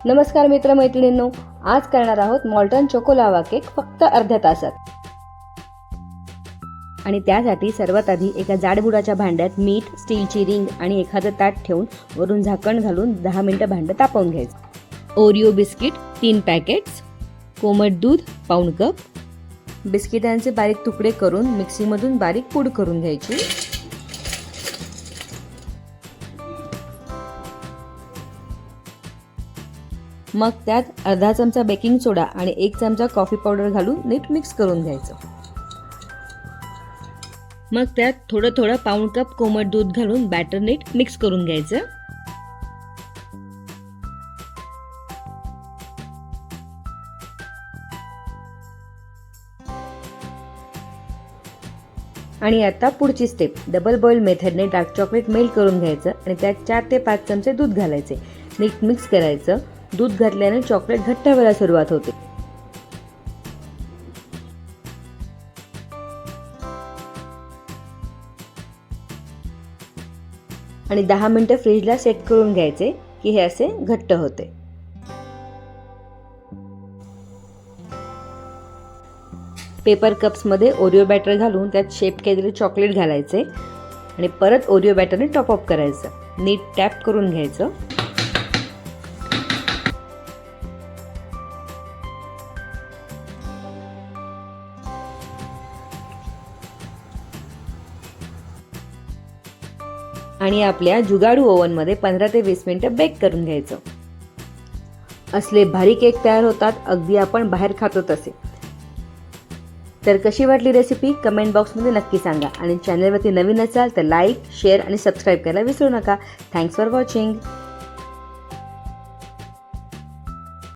नमस्कार मित्रमैत्रिणींनो, आज करणार आहोत मॉल्टन चोको लावा केक फक्त अर्ध्या तासात. आणि त्यासाठी सर्वात आधी एका जाडबुडाच्या भांड्यात मीठ, स्टीलची रिंग आणि एखादं ताट ठेवून वरून झाकण घालून 10 मिनिटं भांडं तापवून घ्यायचं. ओरिओ बिस्किट 3 पॅकेट्स, कोमट दूध पाऊण कप, बिस्किटांचे बारीक तुकडे करून मिक्सीमधून बारीक पूड करून घ्यायची. मग त्यात अर्धा चमचा बेकिंग सोडा आणि 1 चमचा कॉफी पावडर घालून नीट मिक्स करून घ्यायचं. मग त्यात थोडं थोडं पाऊण कप कोमट दूध घालून बॅटर नीट मिक्स करून घ्यायचं. आणि आता पुढची स्टेप, डबल बॉईल मेथडने डार्क चॉकलेट मेल्ट करून घ्यायचं आणि त्यात 4 ते 5 चमचे दूध घालायचे. नीट मिक्स करायचं. दूध घातल्याने चॉकलेट घट्ट व्हायला सुरुवात होते. आणि 10 मिनिटं फ्रीजला सेट करून घ्यायचे की हे असे घट्ट होते. पेपर कप्स मध्ये ओरिओ बॅटर घालून त्यात शेप केलेले चॉकलेट घालायचे आणि परत ओरिओ बॅटरने टॉप अप करायचं. नीट टॅप करून घ्यायचं. आणि आपल्या जुगाडू ओव्हनमध्ये 15 ते 20 मिनिटं बेक करून घ्यायचं. असले भारी केक तयार होतात, अगदी आपण बाहेर खातो तसे. तर कशी वाटली रेसिपी कमेंट बॉक्समध्ये नक्की सांगा. आणि चॅनलवरती नवीन असाल तर लाईक, शेअर आणि सबस्क्राईब करायला विसरू नका. Thanks for watching.